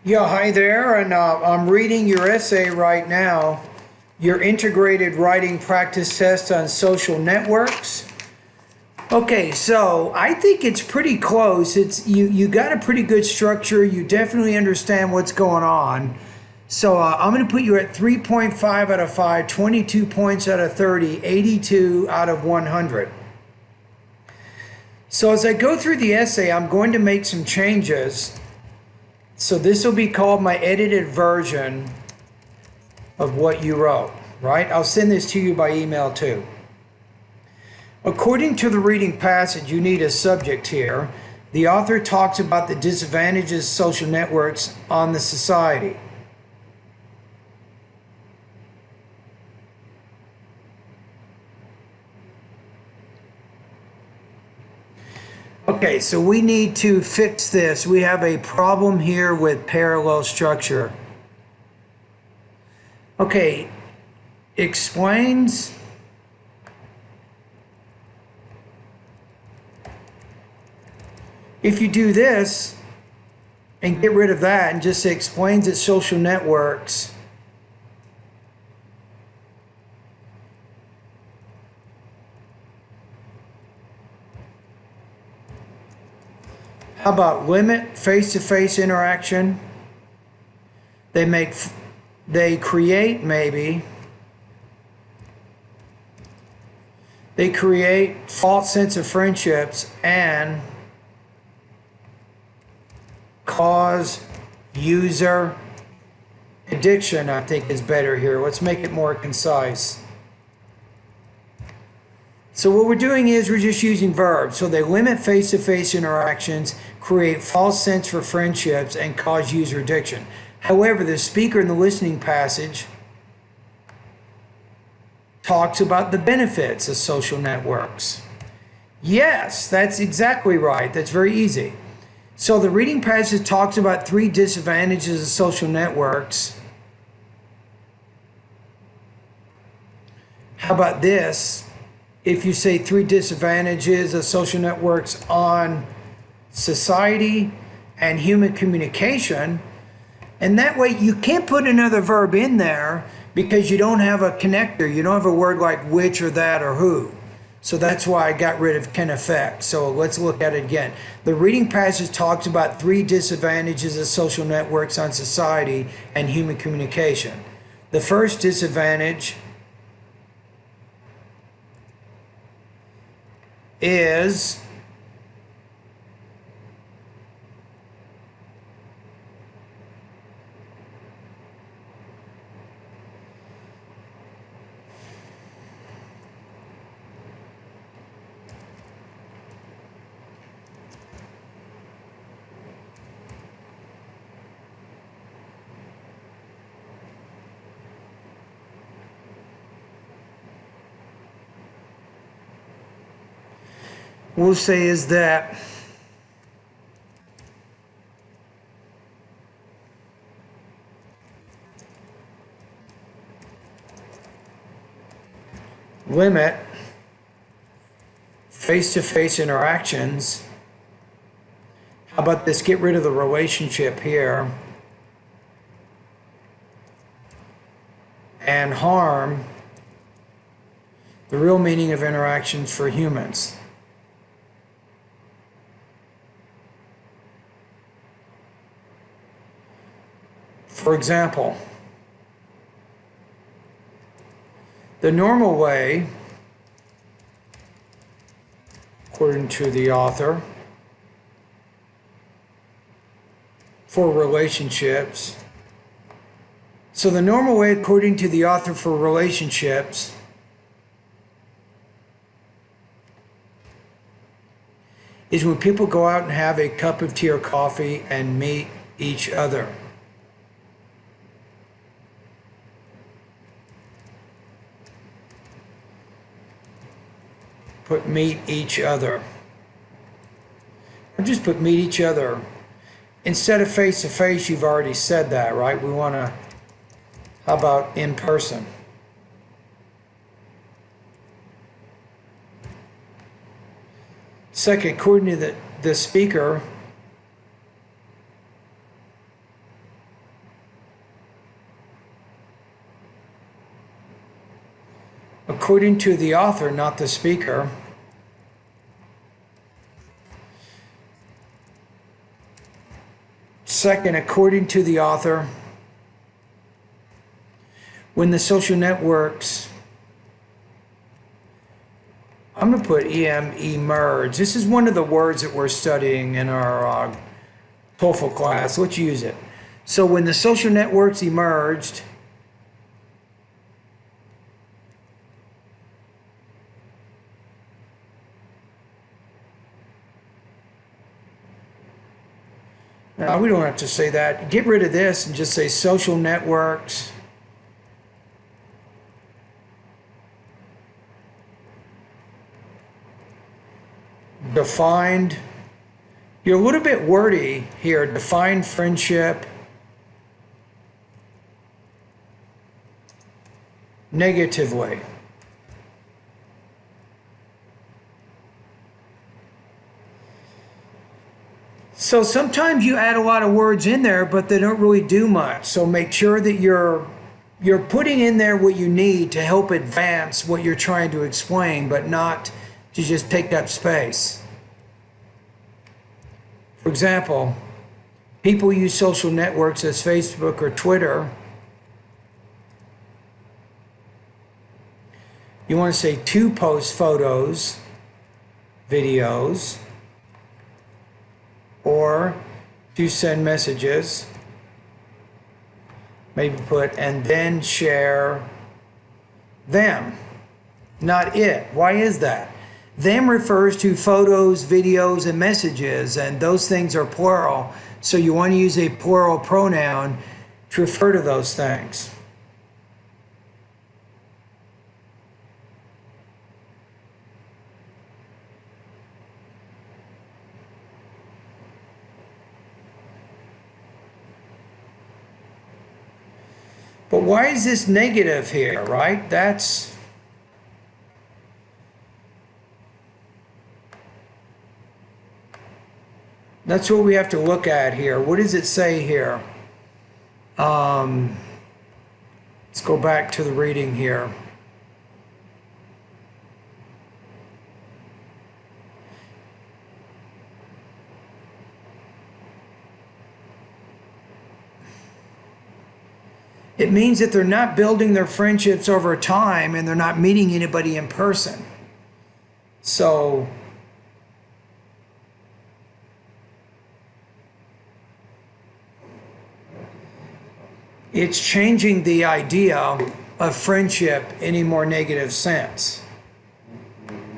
Yeah, hi there, and I'm reading your essay right now, your integrated writing practice test on social networks. Okay, so I think it's pretty close. You got a pretty good structure. You definitely understand what's going on. So I'm going to put you at 3.5 out of 5, 22 points out of 30, 82 out of 100. So as I go through the essay, I'm going to make some changes. So this will be called my edited version of what you wrote, right? I'll send this to you by email too. According to the reading passage, you need a subject here. The author talks about the disadvantages of social networks on the society. Okay, so we need to fix this. We have a problem here with parallel structure. Okay, explains. If you do this and get rid of that and just say explains that social networks how about limit face-to-face interaction? They create false sense of friendships and cause user addiction. I think is better here. Let's make it more concise. So what we're doing is we're just using verbs. So they limit face-to-face interactions, create false sense for friendships, and cause user addiction. However, the speaker in the listening passage talks about the benefits of social networks. Yes, that's exactly right. That's very easy. So the reading passage talks about 3 disadvantages of social networks. How about this? If you say 3 disadvantages of social networks on society and human communication, and that way you can't put another verb in there because you don't have a connector. You don't have a word like which or that or who. So that's why I got rid of can affect. So let's look at it again. The reading passage talks about 3 disadvantages of social networks on society and human communication. The first disadvantage is we'll say is that limit face-to-face interactions. How about this? Get rid of the relationship here. And harm the real meaning of interactions for humans. For example, the normal way, according to the author, for relationships. So the normal way, according to the author, for relationships is when people go out and have a cup of tea or coffee and meet each other. Put meet each other. Or just put meet each other. Instead of face to face, you've already said that, right? We want to, how about in person? Second, according to the speaker, according to the author, not the speaker. Second, according to the author, when the social networks, I'm going to put emerge. This is one of the words that we're studying in our TOEFL class. Let's use it. So when the social networks emerged, now we don't have to say that. Get rid of this and just say social networks defined. You're a little bit wordy here. Defined friendship negatively. So sometimes you add a lot of words in there, but they don't really do much. So make sure that you're putting in there what you need to help advance what you're trying to explain, but not to just take up space. For example, people use social networks as Facebook or Twitter. You want to say to post photos, videos, or to send messages. Maybe put and then share them, not it. Why is that? Them refers to photos, videos, and messages, and those things are plural. So you want to use a plural pronoun to refer to those things. But why is this negative here, right? That's what we have to look at here. What does it say here? Let's go back to the reading here. It means that they're not building their friendships over time and they're not meeting anybody in person. So it's changing the idea of friendship in a more negative sense.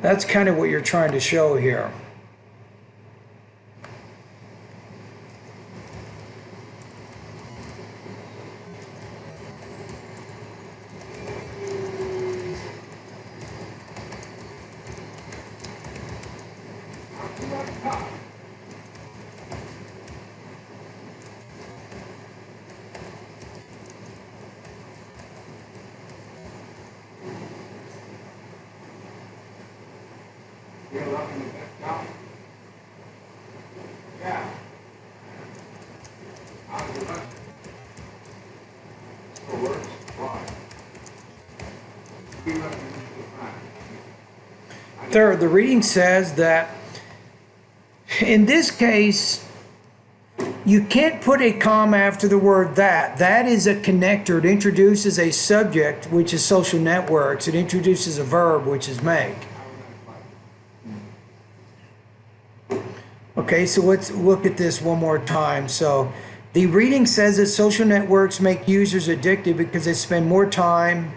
That's kind of what you're trying to show here. Third, the reading says that in this case, you can't put a comma after the word that. That is a connector. It introduces a subject, which is social networks. It introduces a verb, which is make. Okay, so let's look at this one more time. So the reading says that social networks make users addicted because they spend more time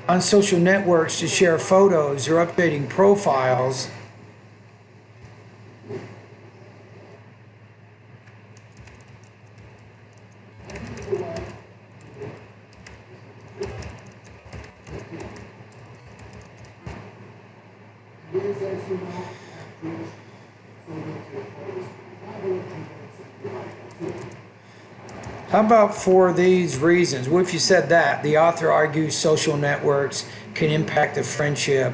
on social networks to share photos or updating profiles. How about for these reasons? What if you said that? The author argues social networks can impact the friendship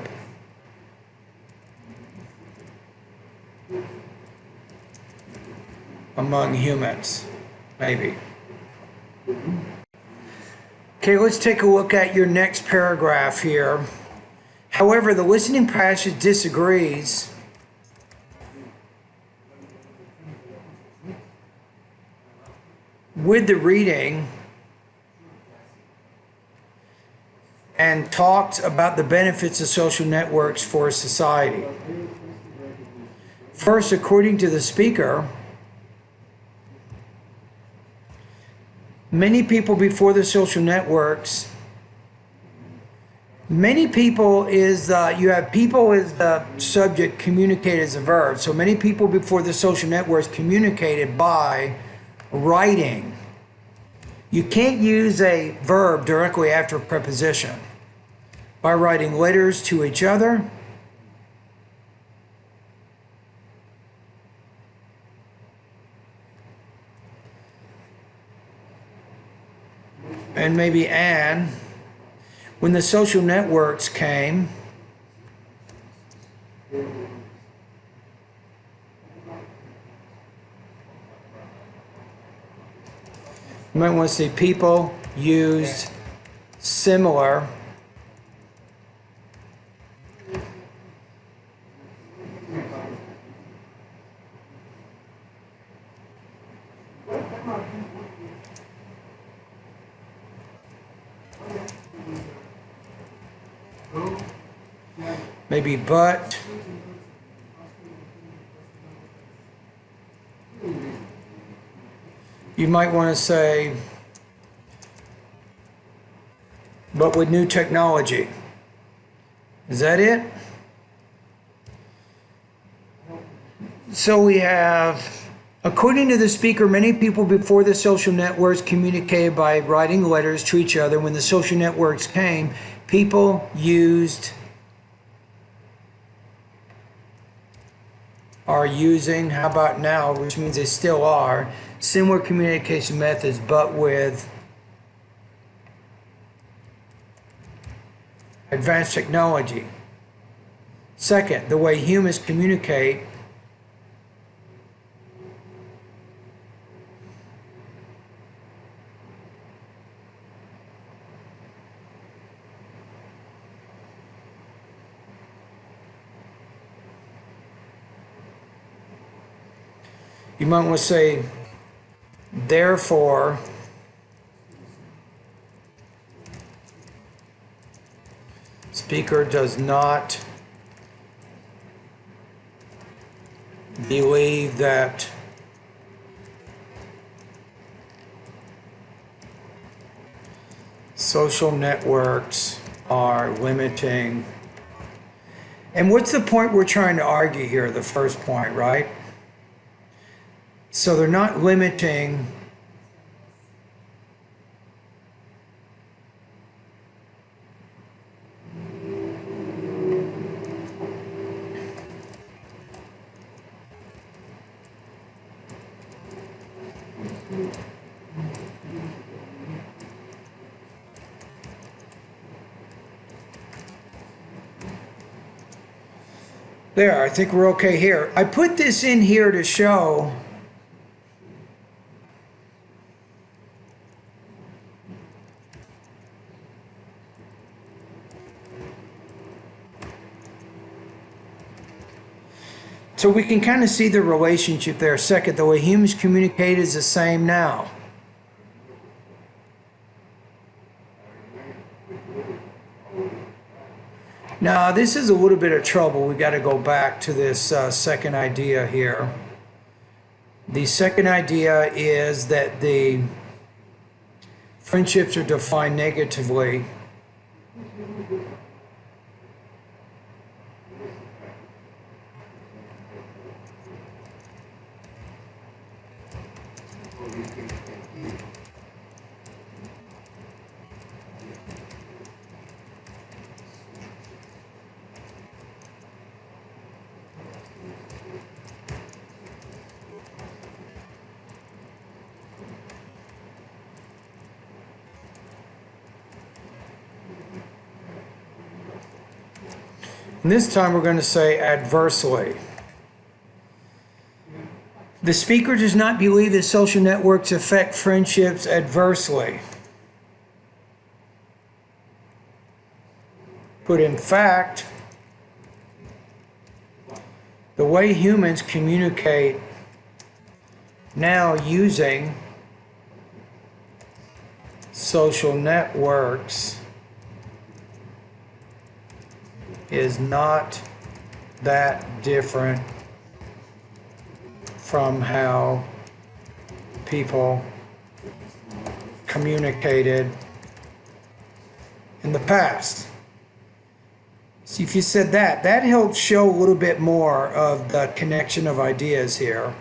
among humans, maybe. Okay, let's take a look at your next paragraph here. However, the listening passage disagrees with the reading and talks about the benefits of social networks for society. First, according to the speaker, many people before the social networks, many people is, you have people as the subject, communicate as a verb. So many people before the social networks communicated by writing. You can't use a verb directly after a preposition. By writing letters to each other, and maybe and when the social networks came, you might want to say people used similar maybe but you might want to say but with new technology. Is that it? So we have, according to the speaker, many people before the social networks communicated by writing letters to each other. When the social networks came, people used, are using, how about now, which means they still are, similar communication methods, but with advanced technology. Second, the way humans communicate you might want to say, therefore, speaker does not believe that social networks are limiting. And what's the point we're trying to argue here? The first point, right? So they're not limiting there. I think we're okay here. I put this in here to show so we can kind of see the relationship there. Second, the way humans communicate is the same now. Now, this is a little bit of trouble. We got to go back to this second idea here. The second idea is that the friendships are defined negatively. And this time we're going to say adversely. The speaker does not believe that social networks affect friendships adversely. But in fact, the way humans communicate now using social networks is not that different from how people communicated in the past. See, if you said that, that helps show a little bit more of the connection of ideas here.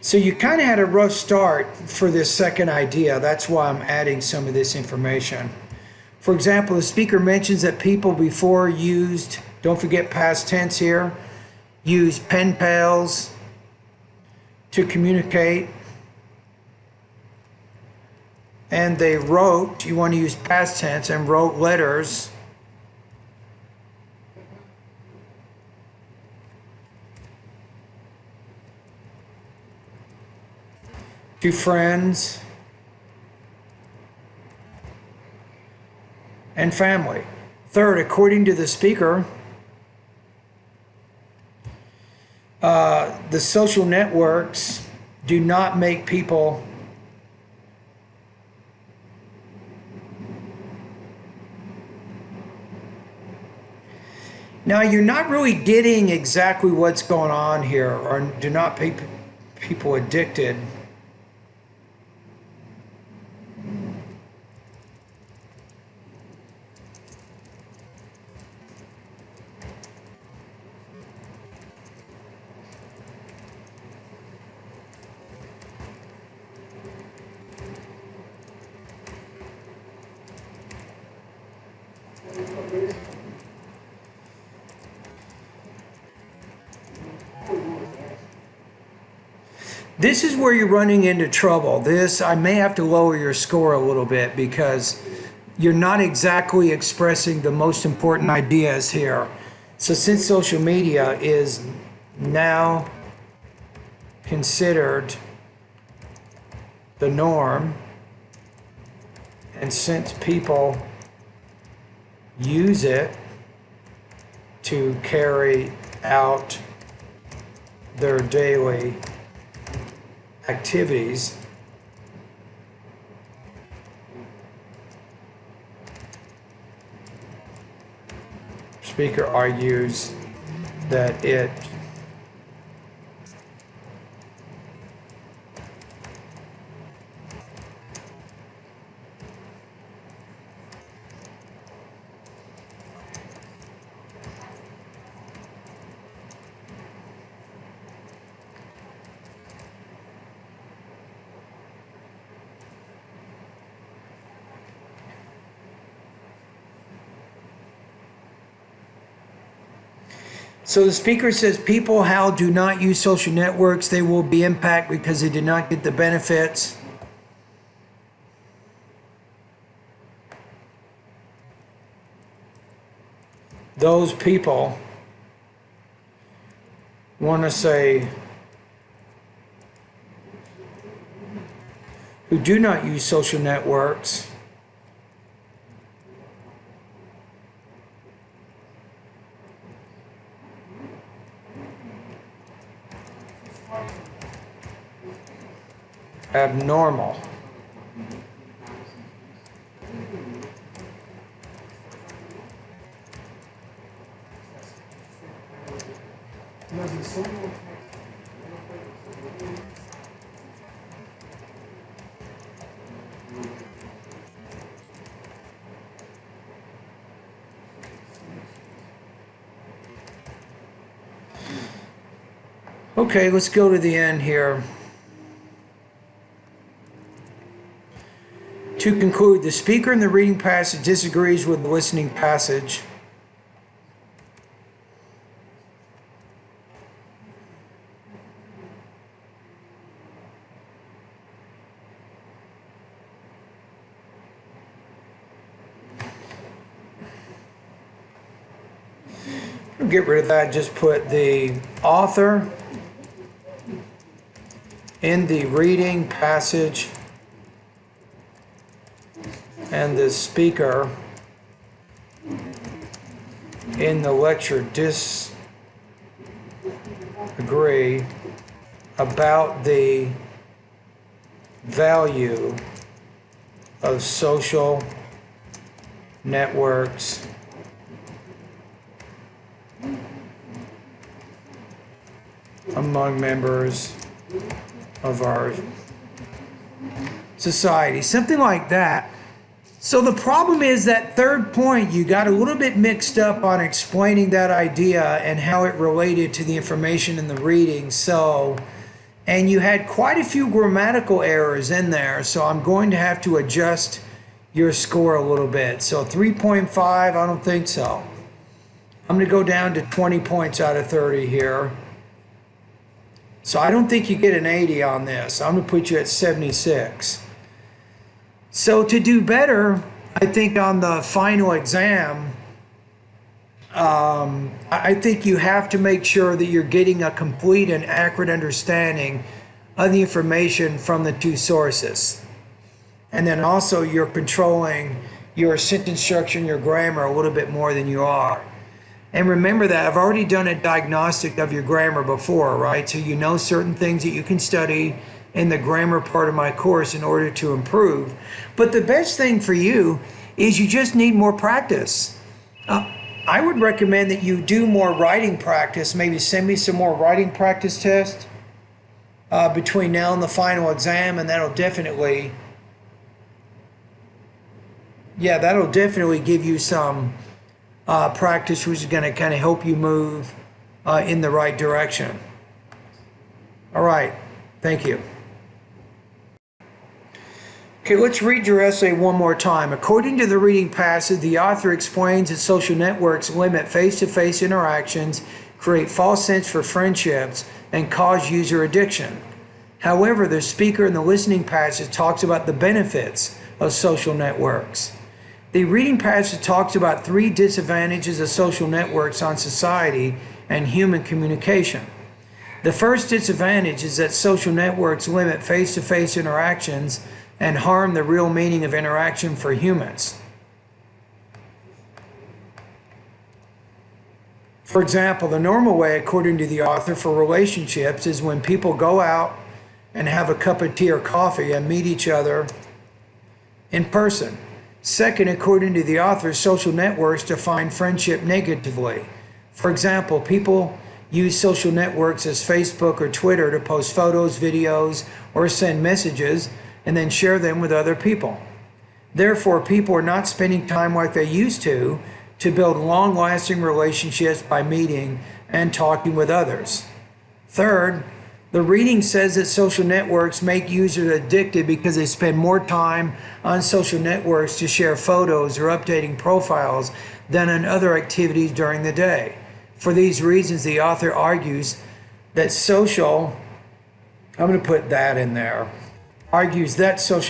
So you kind of had a rough start for this second idea. That's why I'm adding some of this information. For example, the speaker mentions that people before used, don't forget past tense here, used pen pals to communicate. And they wrote, you want to use past tense, and wrote letters to friends and family. Third, according to the speaker, the social networks do not make people now you're not really getting exactly what's going on here, or do not make people addicted. This is where you're running into trouble. This, I may have to lower your score a little bit because you're not exactly expressing the most important ideas here. So since social media is now considered the norm, and since people use it to carry out their daily activities, speaker argues that it So the speaker says people how do not use social networks, they will be impacted because they did not get the benefits. Those people want to say who do not use social networks abnormal. Okay, let's go to the end here. To conclude, the speaker in the reading passage disagrees with the listening passage. Get rid of that, just put the author in the reading passage and the speaker in the lecture disagree about the value of social networks among members of our society. Something like that. So the problem is that third point, you got a little bit mixed up on explaining that idea and how it related to the information in the reading. And you had quite a few grammatical errors in there. So I'm going to have to adjust your score a little bit. So 3.5, I don't think so. I'm going to go down to 20 points out of 30 here. So I don't think you get an 80 on this. I'm going to put you at 76. So to do better, I think on the final exam, I think you have to make sure that you're getting a complete and accurate understanding of the information from the two sources. And then also you're controlling your sentence structure and your grammar a little bit more than you are. And remember that I've already done a diagnostic of your grammar before, right? So you know certain things that you can study in the grammar part of my course in order to improve. But the best thing for you is you just need more practice. I would recommend that you do more writing practice. Maybe send me some more writing practice tests between now and the final exam, and that'll definitely give you some practice, which is going to kind of help you move in the right direction. All right, thank you. Okay, let's read your essay one more time. According to the reading passage, the author explains that social networks limit face-to-face interactions, create false sense for friendships, and cause user addiction. However, the speaker in the listening passage talks about the benefits of social networks. The reading passage talks about 3 disadvantages of social networks on society and human communication. The first disadvantage is that social networks limit face-to-face interactions and harm the real meaning of interaction for humans. For example, the normal way, according to the author, for relationships is when people go out and have a cup of tea or coffee and meet each other in person. Second, according to the author, social networks define friendship negatively. For example, people use social networks as Facebook or Twitter to post photos, videos, or send messages and then share them with other people. Therefore, people are not spending time like they used to build long-lasting relationships by meeting and talking with others. Third, the reading says that social networks make users addicted because they spend more time on social networks to share photos or updating profiles than on other activities during the day. For these reasons, the author argues that social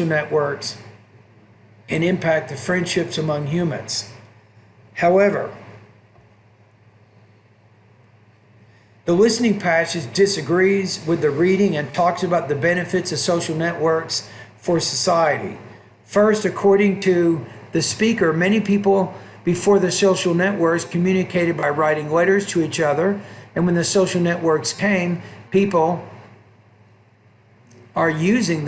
networks can impact the friendships among humans. However, the listening passage disagrees with the reading and talks about the benefits of social networks for society. First, according to the speaker, many people before the social networks communicated by writing letters to each other, and when the social networks came, people are using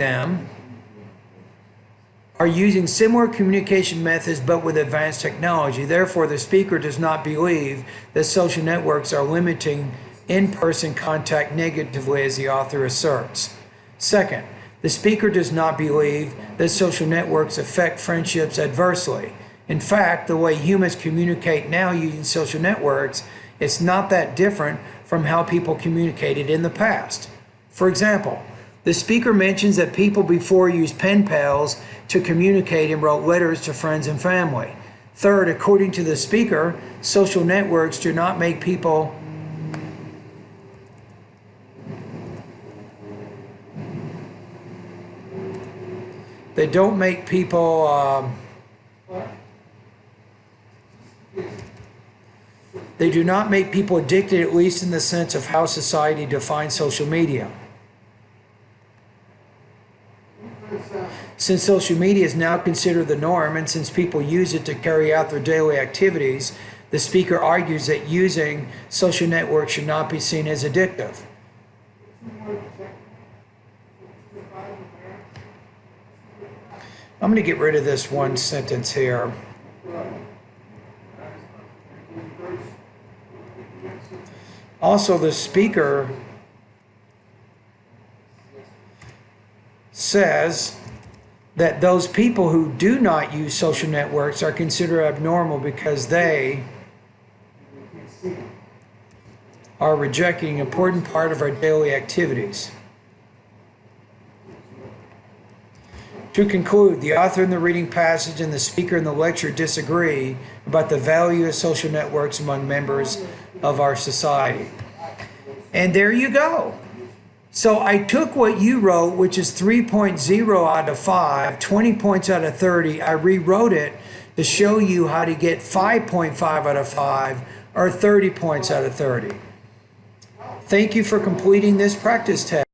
similar communication methods but with advanced technology. Therefore, the speaker does not believe that social networks are limiting in-person contact negatively, as the author asserts. Second, the speaker does not believe that social networks affect friendships adversely. In fact, the way humans communicate now using social networks is not that different from how people communicated in the past. For example, the speaker mentions that people before used pen pals to communicate and wrote letters to friends and family. Third, according to the speaker, social networks do not make people They do not make people addicted, at least in the sense of how society defines social media. Since social media is now considered the norm and since people use it to carry out their daily activities, the speaker argues that using social networks should not be seen as addictive. I'm going to get rid of this one sentence here. Also, the speaker says that those people who do not use social networks are considered abnormal because they are rejecting an important part of our daily activities. To conclude, the author in the reading passage and the speaker in the lecture disagree about the value of social networks among members of our society. And there you go. So I took what you wrote, which is 3.0 out of 5, 20 points out of 30. I rewrote it to show you how to get 5.5 out of 5 or 30 points out of 30. Thank you for completing this practice test.